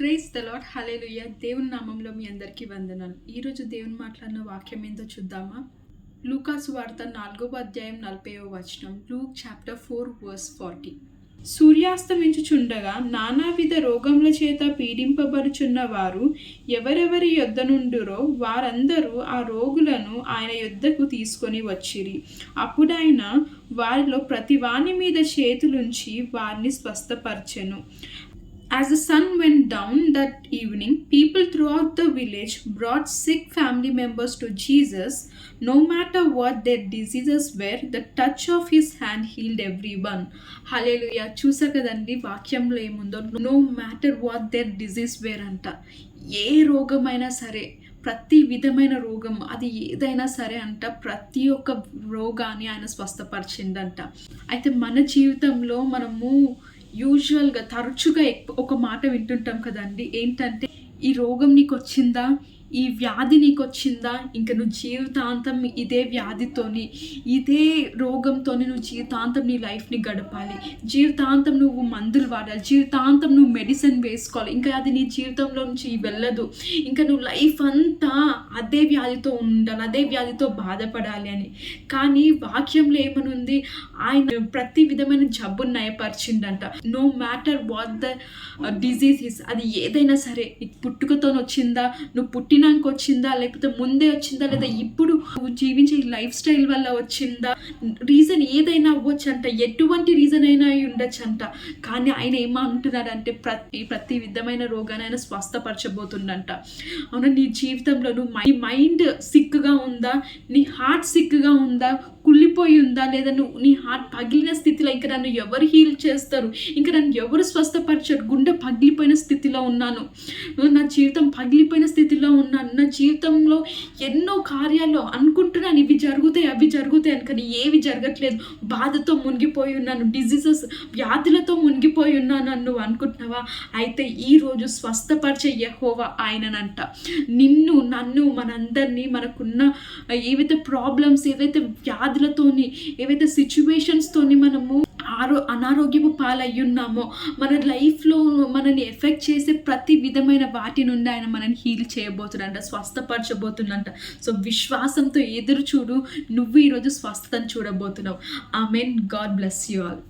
Praise the lord, హల్లెలూయా. దేవుని నామంలో మీ అందరికీ వందనాలు. ఈరోజు దేవుని మాట్లాడిన వాక్యం ఏందో చూద్దామా? లూకా సువార్త 4వ అధ్యాయం 40వ వచనం. Luke chapter 4 verse 40. సూర్యాస్తమించుచుండగా నానావిధ రోగముల చేత పీడింపబడుచున్న వారు ఎవరెవరి యొద్ద నుండురో వారందరూ ఆ రోగులను ఆయన యొద్దకు తీసుకొని వచ్చిరి. అప్పుడాయన వారిలో ప్రతి వాని మీద చేతులుంచి వారిని స్వస్థపరచెను. As the sun went down that evening, people throughout the village brought sick family members to Jesus. No matter what their diseases were, the touch of his hand healed everyone. Hallelujah. చూసారు కదండి వాక్యంలో ఏముందో. No matter what their disease were అంట. ఏ రోగమైనా సరే, ప్రతి విధమైన రోగం అది ఏదైనా సరే అంట, ప్రతి ఒక్క రోగాన్ని ఆయన స్వస్థపరిచిందంట. అయితే మన జీవితంలో మనము యూజువల్గా తరచుగా ఒక మాట వింటుంటాం కదండి, ఏంటంటే ఈ రోగం నీకు వచ్చిందా, ఈ వ్యాధి నీకు వచ్చిందా, ఇంకా నువ్వు జీవితాంతం ఇదే వ్యాధితోని ఇదే రోగంతోని నువ్వు జీవితాంతం నీ లైఫ్ని గడపాలి, జీవితాంతం నువ్వు మందులు వాడాలి, జీవితాంతం నువ్వు మెడిసిన్ వేసుకోవాలి, ఇంకా అది నీ జీవితంలో నుంచి వెళ్ళదు, ఇంకా నువ్వు లైఫ్ అంతా అదే వ్యాధితో ఉండాలి, అదే వ్యాధితో బాధపడాలి అని. కానీ వాక్యంలో ఏమనుంది, ఆయన ప్రతి విధమైన జబ్బును నయపరిచిండంట. No matter what the disease is, అది ఏదైనా సరే, పుట్టుకతో వచ్చిందా, నువ్వు పుట్టినాక వచ్చిందా, లేకపోతే ముందే వచ్చిందా, లేదా ఇప్పుడు నువ్వు జీవించే లైఫ్ స్టైల్ వల్ల వచ్చిందా, రీజన్ ఏదైనా అవ్వచ్చంట, ఎటువంటి రీజన్ అయినా ఉండొచ్చంట. కానీ ఆయన ఏమంటున్నాడంటే ప్రతి విధమైన రోగాన్ని ఆయన స్వస్థపరచబోతుండంట. అవునా, నీ జీవితంలో నువ్వు మైండ్ సిక్గా ఉందా, నీ హార్ట్ సిక్గా ఉందా, కుళ్ళిపోయి ఉందా, లేదా నీ హార్ట్ పగిలిన స్థితిలో ఇంకా నన్ను ఎవరు హీల్ చేస్తారు, ఇంకా నన్ను ఎవరు స్వస్థపరచరు, గుండె పగిలిపోయిన స్థితిలో ఉన్నాను, నా జీవితం పగిలిపోయిన స్థితిలో ఉన్నాను, నా జీవితంలో ఎన్నో కార్యాలు అనుకుంటున్నాను ఇవి జరుగుతాయి అవి జరుగుతాయి అని, కానీ ఏవి జరగట్లేదు, బాధతో మునిగిపోయి ఉన్నాను, డిజీజెస్ వ్యాధులతో మునిగిపోయి ఉన్నాను అని నువ్వు అనుకుంటున్నావా? అయితే ఈరోజు స్వస్థపరిచే యెహోవా ఆయననంట. నిన్ను, నన్ను, మనందరినీ, మనకున్న ఏవైతే ప్రాబ్లమ్స్, ఏవైతే వ్యాధులతోని, ఏవైతే సిచ్యువేషన్స్తోని మనము అనారోగ్యపు పాలయ్యున్నామో, మన లైఫ్లో మనల్ని ఎఫెక్ట్ చేసే ప్రతి విధమైన వాటి నుండి ఆయన మనల్ని హీల్ చేయబోతుందంట, స్వస్థపరచబోతుందంట. సో విశ్వాసంతో ఎదురు చూడు, నువ్వు ఈరోజు స్వస్థతను చూడబోతున్నావు. Amen. God bless you all.